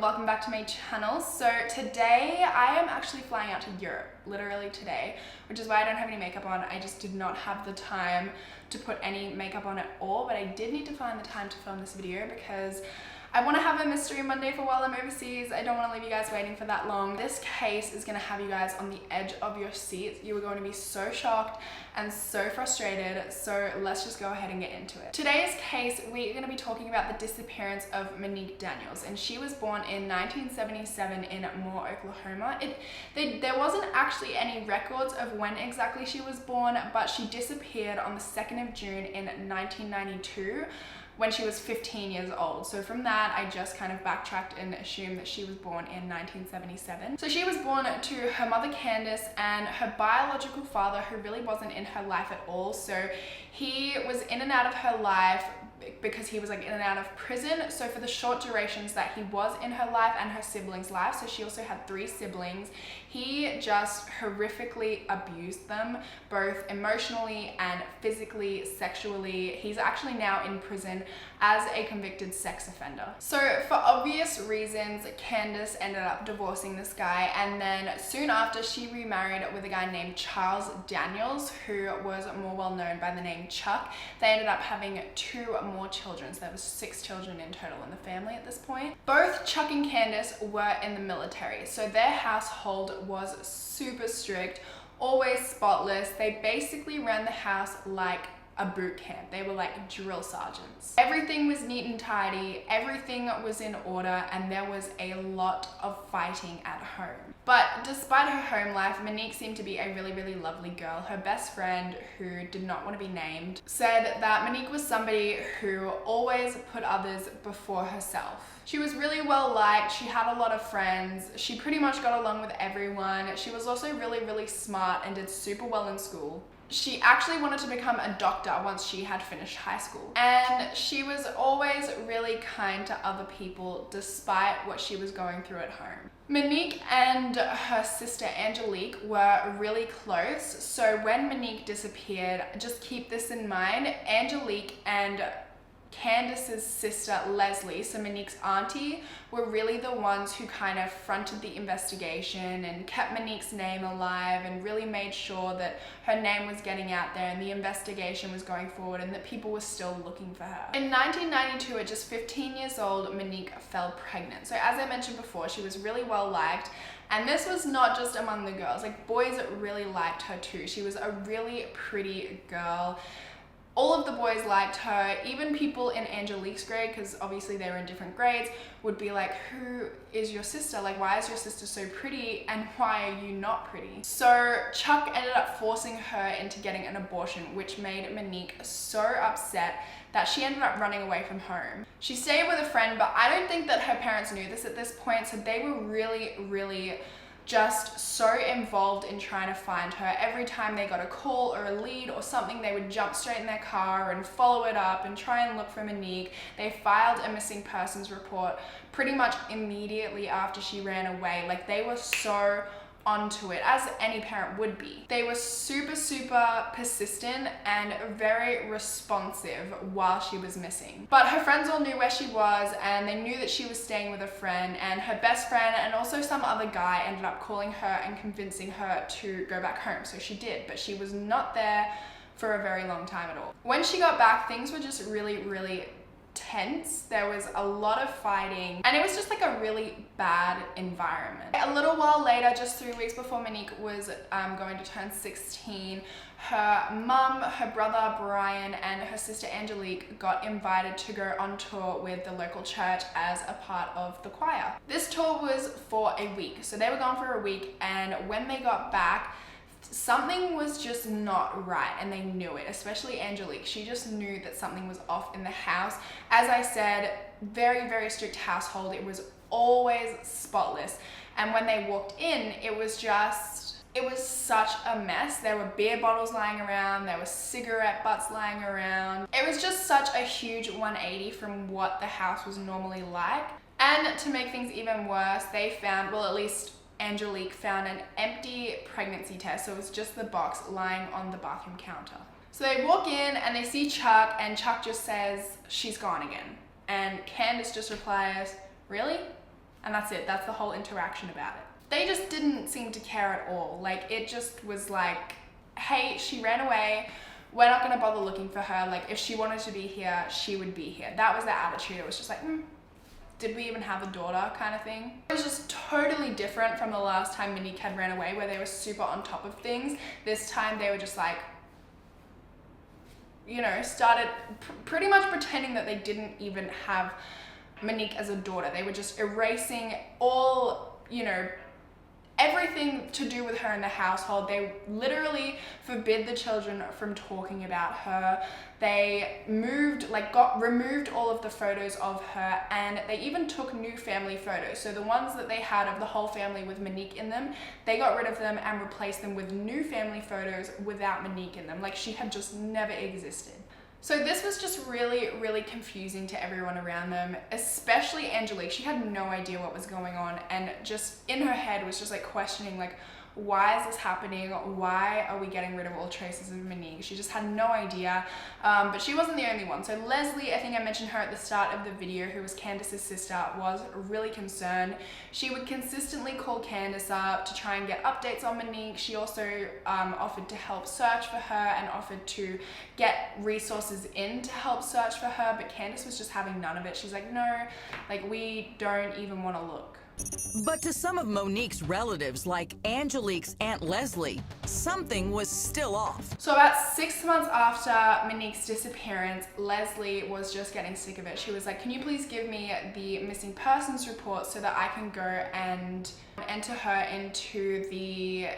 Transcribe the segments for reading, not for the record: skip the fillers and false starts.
welcome back to my channel. So today I am actually flying out to Europe, literally today, which is why I don't have any makeup on. I just did not have the time to put any makeup on at all, but I did need to find the time to film this video because I want to have a mystery Monday for while I'm overseas. I don't want to leave you guys waiting for that long. This case is going to have you guys on the edge of your seats. You are going to be so shocked and so frustrated. So let's just go ahead and get into it. Today's case, we're going to be talking about the disappearance of Monique Daniels, and she was born in 1977 in Moore, Oklahoma. There wasn't actually any records of when exactly she was born, but she disappeared on the 2nd of June in 1992. When she was 15 years old. So from that, I just kind of backtracked and assumed that she was born in 1977. So she was born to her mother Candace and her biological father, who really wasn't in her life at all. So he was in and out of her life because he was like in and out of prison. So for the short durations that he was in her life and her siblings' lives, so she also had 3 siblings, he just horrifically abused them, both emotionally and physically, sexually. He's actually now in prison as a convicted sex offender. So for obvious reasons, Candace ended up divorcing this guy, and then soon after she remarried with a guy named Charles Daniels, who was more well known by the name Chuck. They ended up having 2 more children, so there was 6 children in total in the family at this point. Both Chuck and Candace were in the military, so their household was super strict, always spotless. They basically ran the house like a boot camp. They were like drill sergeants. Everything was neat and tidy, everything was in order, and there was a lot of fighting at home. But despite her home life, Monique seemed to be a really, really lovely girl. Her best friend, who did not want to be named, said that Monique was somebody who always put others before herself. She was really well liked, she had a lot of friends, she pretty much got along with everyone. She was also really, really smart and did super well in school. She actually wanted to become a doctor once she had finished high school. And she was always really kind to other people despite what she was going through at home. Monique and her sister Angelique were really close. So when Monique disappeared, just keep this in mind, Angelique and Candace's sister Leslie, so Monique's auntie, were really the ones who kind of fronted the investigation and kept Monique's name alive and really made sure that her name was getting out there and the investigation was going forward and that people were still looking for her. In 1992, at just 15 years old, Monique fell pregnant. So as I mentioned before, she was really well liked. And this was not just among the girls, like boys really liked her too. She was a really pretty girl. All of the boys liked her. Even people in Angelique's grade, because obviously they were in different grades, would be like, who is your sister? Like, why is your sister so pretty and why are you not pretty? So Chuck ended up forcing her into getting an abortion, which made Monique so upset that she ended up running away from home. She stayed with a friend, but I don't think that her parents knew this at this point, so they were really, really just so involved in trying to find her. Every time they got a call or a lead or something, they would jump straight in their car and follow it up and try and look for Monique. They filed a missing persons report pretty much immediately after she ran away. Like, they were so onto it, as any parent would be. They were super, super persistent and very responsive while she was missing. But her friends all knew where she was, and they knew that she was staying with a friend, and her best friend and also some other guy ended up calling her and convincing her to go back home. So she did, but she was not there for a very long time at all. When she got back, things were just really, really tense. There was a lot of fighting and it was just like a really bad environment. A little while later, just 3 weeks before Monique was going to turn 16, her mum, her brother Brian, and her sister Angelique got invited to go on tour with the local church as a part of the choir. This tour was for a week, so they were gone for a week, and when they got back, something was just not right, and they knew it, especially Angelique. She just knew that something was off in the house. As I said, very, very strict household. It was always spotless. And when they walked in, it was such a mess. There were beer bottles lying around, there were cigarette butts lying around. It was just such a huge 180 from what the house was normally like. And to make things even worse, they found, well, at least Angelique found an empty pregnancy test, so it was just the box lying on the bathroom counter. So they walk in and they see Chuck, and Chuck just says, she's gone again. And Candace just replies, really? And that's it. That's the whole interaction about it. They just didn't seem to care at all. Like, it just was like, hey, she ran away. We're not going to bother looking for her. Like, if she wanted to be here, she would be here. That was their attitude. It was just like, did we even have a daughter kind of thing? It was just totally different from the last time Monique had ran away, where they were super on top of things. This time they were just like, you know, started pretty much pretending that they didn't even have Monique as a daughter. They were just erasing all, you know, everything to do with her in the household. They literally forbid the children from talking about her. They removed all of the photos of her, and they even took new family photos. So the ones that they had of the whole family with Monique in them, they got rid of them and replaced them with new family photos without Monique in them. Like, she had just never existed. So this was just really, really confusing to everyone around them, especially Angelique. She had no idea what was going on, and just in her head was just like questioning, like, why is this happening? Why are we getting rid of all traces of Monique? She just had no idea, but she wasn't the only one. So Leslie, I think I mentioned her at the start of the video, who was Candace's sister, was really concerned. She would consistently call Candace up to try and get updates on Monique. She also offered to help search for her and offered to get resources in to help search for her, but Candace was just having none of it. She's like, no, like, we don't even want to look. But to some of Monique's relatives, like Angelique's Aunt Leslie, something was still off. So about 6 months after Monique's disappearance, Leslie was just getting sick of it. She was like, can you please give me the missing persons report so that I can go and enter her into the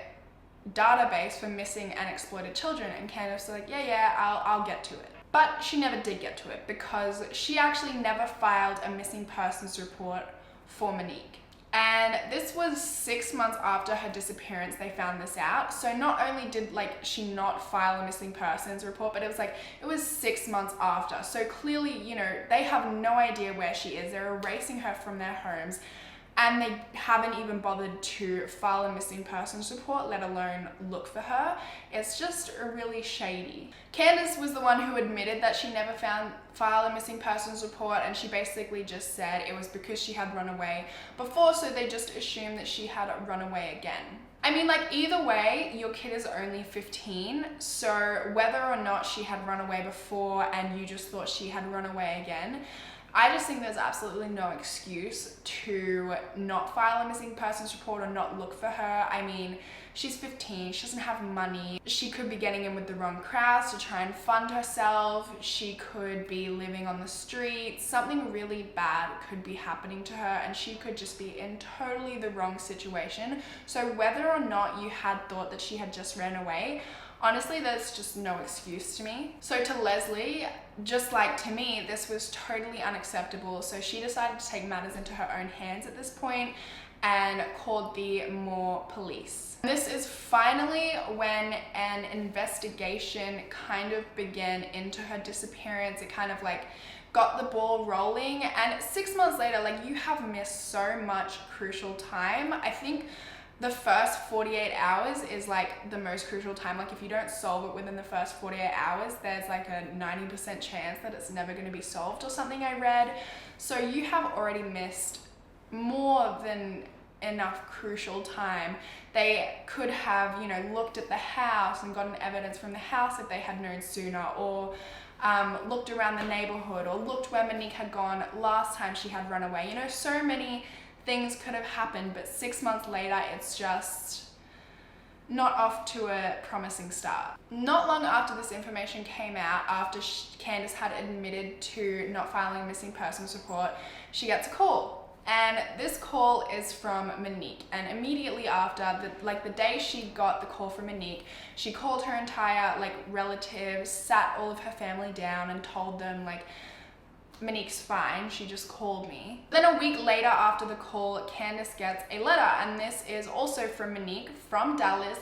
database for missing and exploited children? And Candace was like, yeah, I'll get to it. But she never did get to it, because she actually never filed a missing persons report for Monique. And this was 6 months after her disappearance they found this out. So not only did she not file a missing persons report, but it was 6 months after. So clearly, you know, they have no idea where she is. They're erasing her from their homes, and they haven't even bothered to file a missing persons report, let alone look for her. It's just really shady. Candace was the one who admitted that she never filed a missing persons report, and she basically just said it was because she had run away before, so they just assumed that she had run away again. I mean, like, either way, your kid is only 15, so whether or not she had run away before and you just thought she had run away again, I just think there's absolutely no excuse to not file a missing persons report or not look for her. I mean, she's 15, she doesn't have money. She could be getting in with the wrong crowds to try and fund herself. She could be living on the streets. Something really bad could be happening to her, and she could just be in totally the wrong situation. So whether or not you had thought that she had just ran away, honestly, there's just no excuse to me. So to Leslie, just like to me, this was totally unacceptable. So she decided to take matters into her own hands at this point and called the Moore police. This is finally when an investigation kind of began into her disappearance. It kind of got the ball rolling, and 6 months later, you have missed so much crucial time. I think the first 48 hours is the most crucial time. If you don't solve it within the first 48 hours, there's a 90% chance that it's never going to be solved or something I read. So you have already missed more than enough crucial time. They could have, looked at the house and gotten evidence from the house if they had known sooner, or looked around the neighborhood, or looked where Monique had gone last time she had run away. So many things could have happened, but 6 months later, it's just not off to a promising start. Not long after this information came out, after Candace had admitted to not filing a missing persons report, she gets a call. And this call is from Monique, and immediately after, the day she got the call from Monique, she called her entire relatives, sat all of her family down and told them Monique's fine, she just called me. Then a week later after the call, Candace gets a letter, and this is also from Monique from Dallas,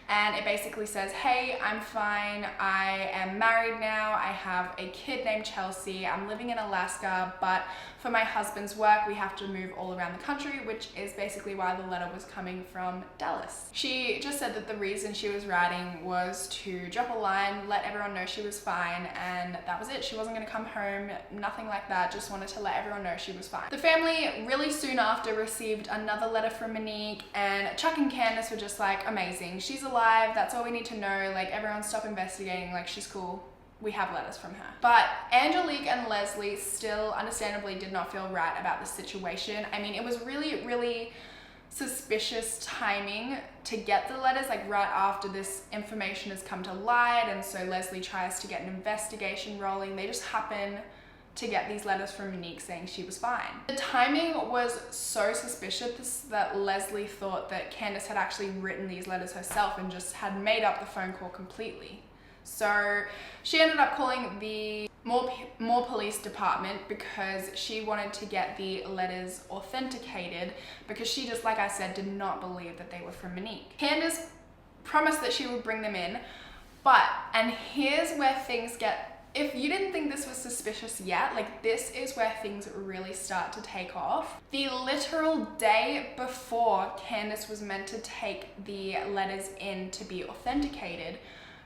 and it basically says, hey, I'm fine, I am married now, I have a kid named Chelsea, I'm living in Alaska, but for my husband's work we have to move all around the country, which is basically why the letter was coming from Dallas. She just said that the reason she was writing was to drop a line, let everyone know she was fine, and that was it. She wasn't going to come home, nothing like that, just wanted to let everyone know she was fine. The family really soon after received another letter from Monique, and Chuck and Candace were just like, amazing, she's alive, that's all we need to know, like everyone stop investigating, like she's cool. We have letters from her. But Angelique and Leslie still understandably did not feel right about the situation. I mean, it was really suspicious timing to get the letters, like right after this information has come to light, and so Leslie tries to get an investigation rolling. They just happen to get these letters from Monique saying she was fine. The timing was so suspicious that Leslie thought that Candace had actually written these letters herself and just had made up the phone call completely. So she ended up calling the more police department because she wanted to get the letters authenticated, because she just, like I said, did not believe that they were from Monique. Candace promised that she would bring them in, but, and here's where things get, if you didn't think this was suspicious yet, like this is where things really start to take off. The literal day before Candace was meant to take the letters in to be authenticated,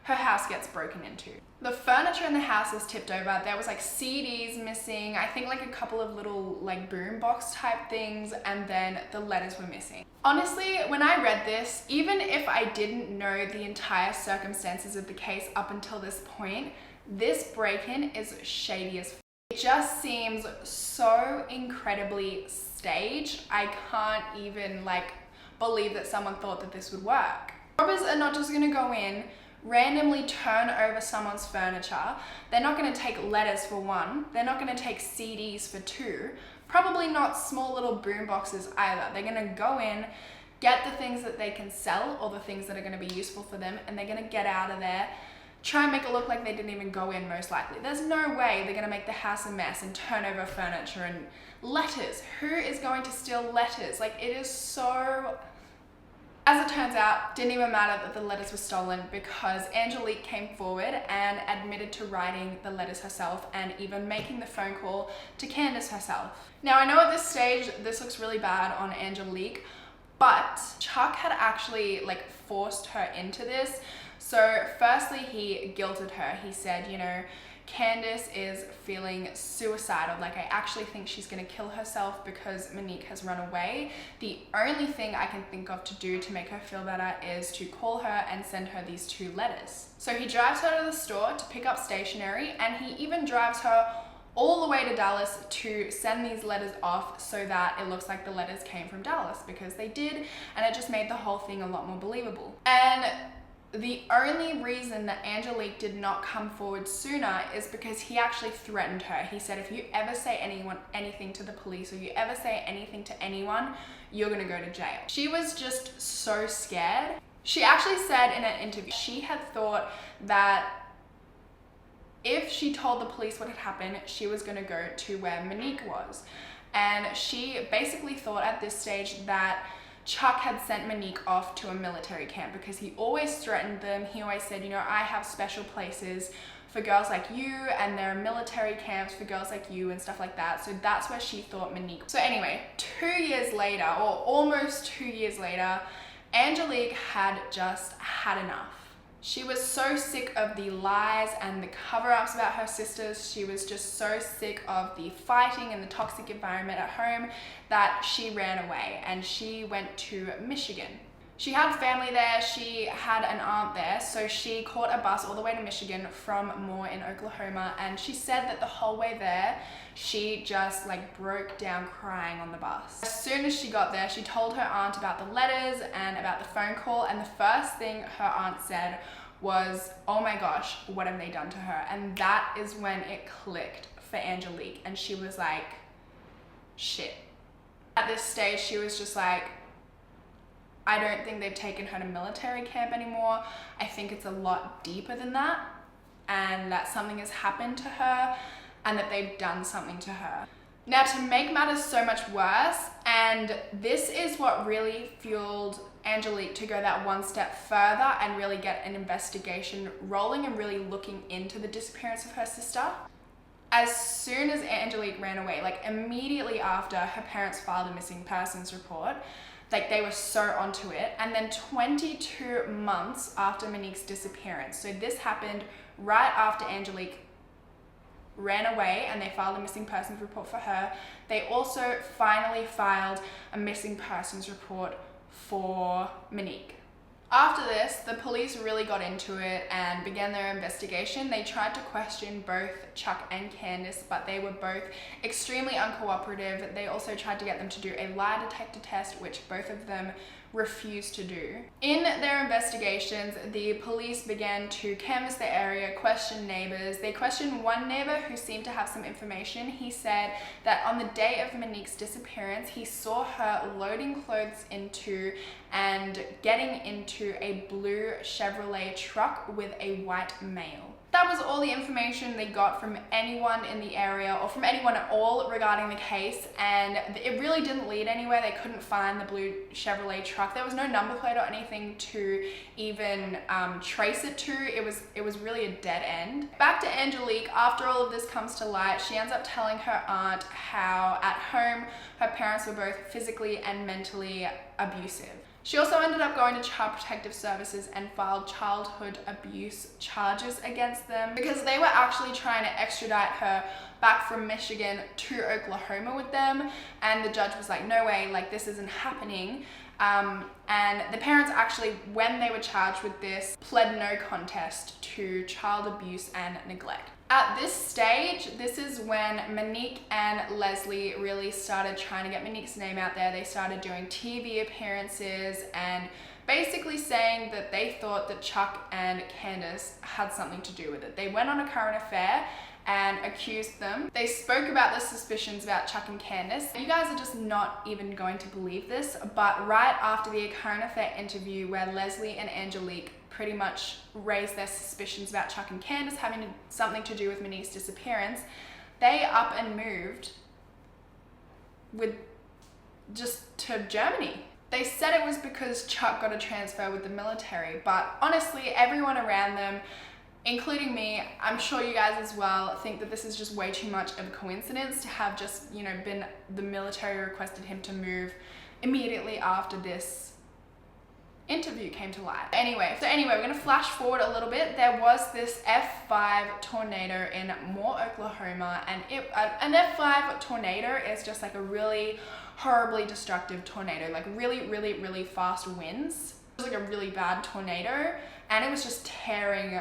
her house gets broken into. The furniture in the house is tipped over. There was like CDs missing, I think like a couple of little like boom box type things, and then the letters were missing. Honestly, when I read this, even if I didn't know the entire circumstances of the case up until this point, this break-in is shady as f. It just seems so incredibly staged. I can't even like believe that someone thought that this would work. Robbers are not just gonna go in, randomly turn over someone's furniture. They're not going to take letters for one. They're not going to take CDs for two. Probably not small little boom boxes either. They're going to go in, get the things that they can sell or the things that are going to be useful for them, and they're going to get out of there, try and make it look like they didn't even go in most likely. There's no way they're going to make the house a mess and turn over furniture and letters. Who is going to steal letters? Like, it is so... As it turns out, didn't even matter that the letters were stolen, because Angelique came forward and admitted to writing the letters herself and even making the phone call to Candace herself. Now, I know at this stage this looks really bad on Angelique, but Chuck had actually like forced her into this. So firstly, he guilted her. He said, you know, Candace is feeling suicidal, like I actually think she's gonna kill herself because Monique has run away. The only thing I can think of to do to make her feel better is to call her and send her these two letters. So he drives her to the store to pick up stationery, and he even drives her all the way to Dallas to send these letters off so that it looks like the letters came from Dallas, because they did, and it just made the whole thing a lot more believable. And the only reason that Angelique did not come forward sooner is because he actually threatened her. He said, if you ever say anything to the police, or you ever say anything to anyone, you're gonna go to jail. She was just so scared. She actually said in an interview, she had thought that if she told the police what had happened, she was gonna go to where Monique was. And she basically thought at this stage that Chuck had sent Monique off to a military camp, because he always threatened them. He always said, you know, I have special places for girls like you, and there are military camps for girls like you and stuff like that. So that's where she thought Monique. So anyway, 2 years later, or almost 2 years later, Angelique had just had enough. She was so sick of the lies and the cover-ups about her sisters. She was just so sick of the fighting and the toxic environment at home that she ran away, and she went to Michigan. She had family there, she had an aunt there, so she caught a bus all the way to Michigan from Moore in Oklahoma, and she said that the whole way there, she just like broke down crying on the bus. As soon as she got there, she told her aunt about the letters and about the phone call, and the first thing her aunt said was, oh my gosh, what have they done to her? And that is when it clicked for Angelique, and she was like, shit. At this stage, she was just like, I don't think they've taken her to military camp anymore. I think it's a lot deeper than that, and that something has happened to her and that they've done something to her. Now, to make matters so much worse, and this is what really fueled Angelique to go that one step further and really get an investigation rolling and really looking into the disappearance of her sister. As soon as Angelique ran away, like immediately after, her parents filed a missing persons report. Like they were so onto it. And then 22 months after Monique's disappearance, so this happened right after Angelique ran away and they filed a missing persons report for her, they also finally filed a missing persons report for Monique. After this, the police really got into it and began their investigation. They tried to question both Chuck and Candace, but they were both extremely uncooperative. They also tried to get them to do a lie detector test, which both of them refused to do. In their investigations, the police began to canvass the area, question neighbors. They questioned one neighbor who seemed to have some information. He said that on the day of Monique's disappearance, he saw her loading clothes into and getting into a blue Chevrolet truck with a white male. That was all the information they got from anyone in the area or from anyone at all regarding the case, and it really didn't lead anywhere. They couldn't find the blue Chevrolet truck. There was no number plate or anything to even trace it to. It was really a dead end. Back to Angelique. After all of this comes to light, she ends up telling her aunt how at home her parents were both physically and mentally abusive. She also ended up going to Child Protective Services and filed childhood abuse charges against them because they were actually trying to extradite her back from Michigan to Oklahoma with them, and the judge was like, no way, like this isn't happening. And the parents actually, when they were charged with this, pled no contest to child abuse and neglect. At this stage, this is when Monique and Leslie really started trying to get Monique's name out there. They started doing TV appearances and basically saying that they thought that Chuck and Candace had something to do with it. They went on a current affair and accused them. They spoke about the suspicions about Chuck and Candace. You guys are just not even going to believe this, but right after the current affair interview where Leslie and Angelique pretty much raised their suspicions about Chuck and Candace having something to do with Monique's disappearance, they up and moved to Germany. They said it was because Chuck got a transfer with the military, but honestly, everyone around them, including me, I'm sure you guys as well, think that this is just way too much of a coincidence to have just, been the military requested him to move immediately after this interview came to light. Anyway, we're gonna flash forward a little bit. There was this F5 tornado in Moore, Oklahoma, and an F5 tornado is just like a really horribly destructive tornado, like really, really, really fast winds. It was like a really bad tornado, and it was just tearing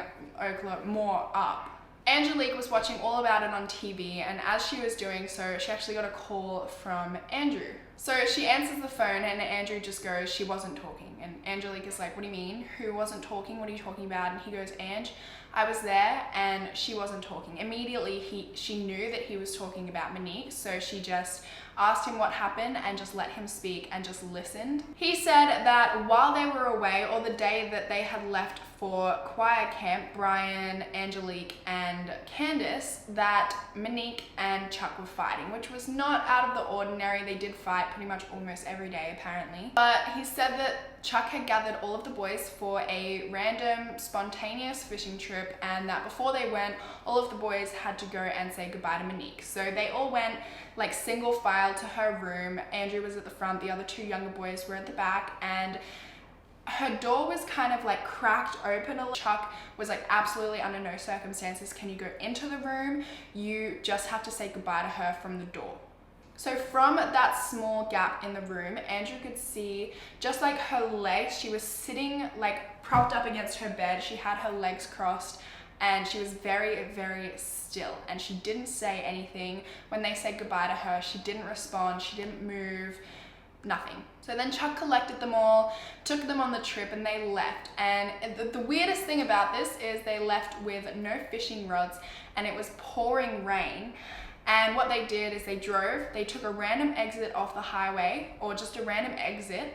Moore up. Angelique was watching all about it on TV, and as she was doing so, she actually got a call from Andrew. So she answers the phone and Andrew just goes, she wasn't talking. And Angelique is like, what do you mean? Who wasn't talking? What are you talking about? And he goes, Ange, I was there and she wasn't talking. Immediately she knew that he was talking about Monique, so she just asked him what happened and just let him speak and just listened. He said that while they were away, or the day that they had left for choir camp, Brian, Angelique, and Candace, that Monique and Chuck were fighting, which was not out of the ordinary. They did fight pretty much almost every day, apparently. But he said that Chuck had gathered all of the boys for a random, spontaneous fishing trip, and that before they went, all of the boys had to go and say goodbye to Monique. So they all went like single file to her room. Andrew was at the front, the other two younger boys were at the back, and her door was kind of like cracked open a little. Chuck was like, absolutely under no circumstances can you go into the room. You just have to say goodbye to her from the door. So from that small gap in the room, Andrew could see just like her legs. She was sitting like propped up against her bed. She had her legs crossed and she was very, very still. And she didn't say anything. When they said goodbye to her, she didn't respond. She didn't move. Nothing. So then Chuck collected them all, took them on the trip, and they left. And the weirdest thing about this is they left with no fishing rods and it was pouring rain. And what they did is they took a random exit off the highway, or just a random exit.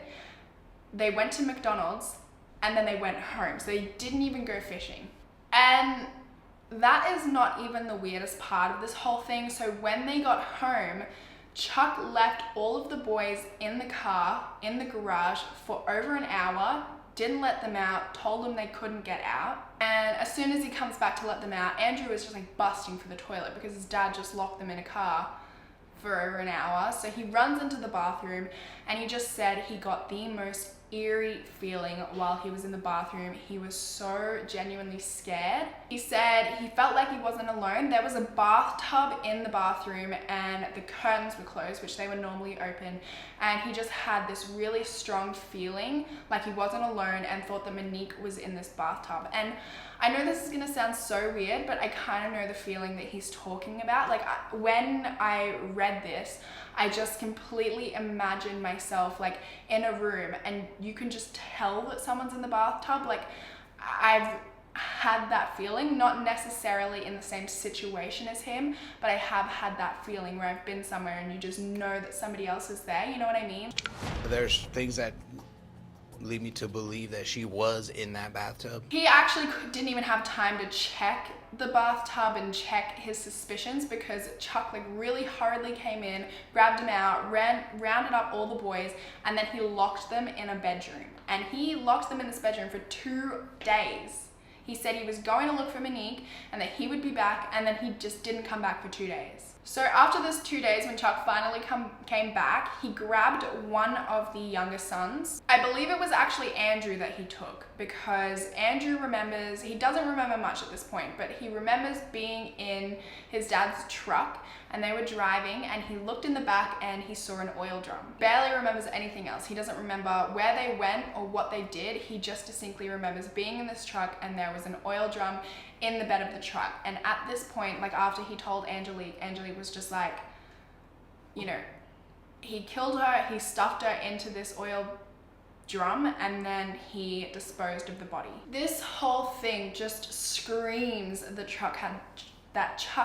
They went to McDonald's and then they went home. So they didn't even go fishing. And that is not even the weirdest part of this whole thing. So when they got home, Chuck left all of the boys in the car, in the garage for over an hour, didn't let them out, told them they couldn't get out. And as soon as he comes back to let them out, Andrew was just like busting for the toilet because his dad just locked them in a car for over an hour. So he runs into the bathroom and he just said he got the most eerie feeling while he was in the bathroom. He was so genuinely scared. He said he felt like he wasn't alone. There was a bathtub in the bathroom and the curtains were closed, which they were normally open, and he just had this really strong feeling like he wasn't alone and thought that Monique was in this bathtub. And I know this is gonna sound so weird, but I kind of know the feeling that he's talking about. Like when I read this, I just completely imagined myself like in a room and you can just tell that someone's in the bathtub. Like I've had that feeling, not necessarily in the same situation as him, but I have had that feeling where I've been somewhere and you just know that somebody else is there, you know what I mean? There's things that lead me to believe that she was in that bathtub. He actually didn't even have time to check the bathtub and check his suspicions because Chuck like really hurriedly came in, grabbed him out, rounded up all the boys, and then he locked them in a bedroom. And he locked them in this bedroom for 2 days. He said he was going to look for Monique and that he would be back, and then he just didn't come back for 2 days. So after this 2 days, when Chuck finally came back, he grabbed one of the younger sons. I believe it was actually Andrew that he took, because Andrew remembers, he doesn't remember much at this point, but he remembers being in his dad's truck and they were driving and he looked in the back and he saw an oil drum. Barely remembers anything else. He doesn't remember where they went or what they did. He just distinctly remembers being in this truck and there was an oil drum in the bed of the truck. And at this point, like after he told Angelique, Angelique was just like, you know, he killed her, he stuffed her into this oil drum, and then he disposed of the body. This whole thing just screams that Chuck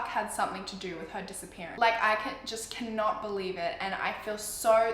had something to do with her disappearance. Like I just cannot believe it, and I feel so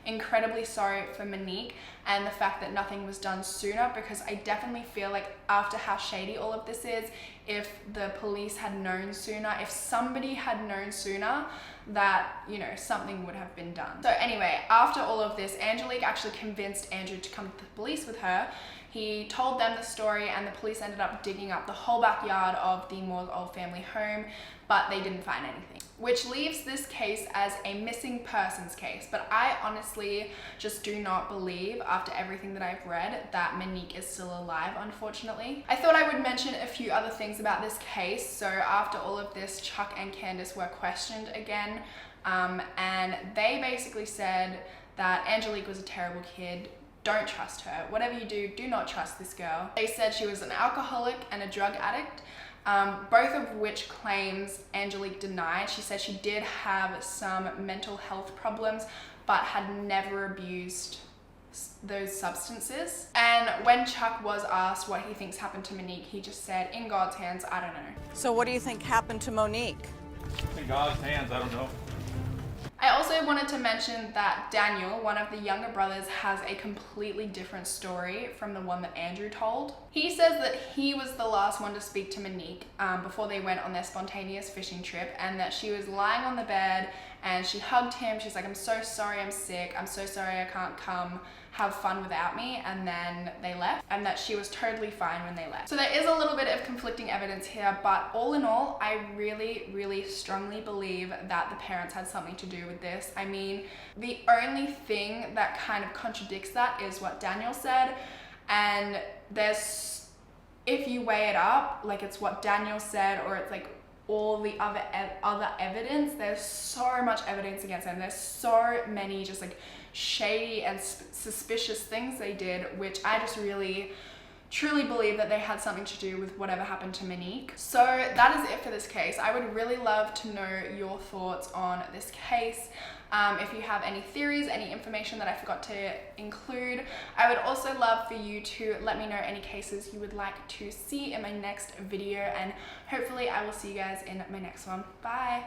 incredibly sorry for Monique and the fact that nothing was done sooner, because I definitely feel like after how shady all of this is, if the police had known sooner, if somebody had known sooner, that, you know, something would have been done. So anyway, after all of this, Angelique actually convinced Andrew to come to the police with her. He told them the story and the police ended up digging up the whole backyard of the Moore's old family home, but they didn't find anything, which leaves this case as a missing persons case. But I honestly just do not believe, after everything that I've read, that Monique is still alive, unfortunately. I thought I would mention a few other things about this case. So after all of this, Chuck and Candace were questioned again, and they basically said that Angelique was a terrible kid. Don't trust her. Whatever you do, do not trust this girl. They said she was an alcoholic and a drug addict, both of which claims Angelique denied. She said she did have some mental health problems, but had never abused those substances. And when Chuck was asked what he thinks happened to Monique, he just said, in God's hands, I don't know. So what do you think happened to Monique? In God's hands, I don't know. I also wanted to mention that Daniel, one of the younger brothers, has a completely different story from the one that Andrew told. He says that he was the last one to speak to Monique before they went on their spontaneous fishing trip, and that she was lying on the bed and she hugged him. She's like, I'm so sorry, I'm sick. I'm so sorry I can't come. Have fun without me. And then they left, and that she was totally fine when they left. So there is a little bit of conflicting evidence here, but all in all, I really strongly believe that the parents had something to do with this. I mean, the only thing that kind of contradicts that is what Daniel said, and there's, if you weigh it up, like it's what Daniel said or it's like all the other evidence, there's so much evidence against them. There's so many just like shady and suspicious things they did, which I just really truly believe that they had something to do with whatever happened to Monique. So that is it for this case. I would really love to know your thoughts on this case. If you have any theories, any information that I forgot to include, I would also love for you to let me know any cases you would like to see in my next video, and hopefully I will see you guys in my next one. Bye!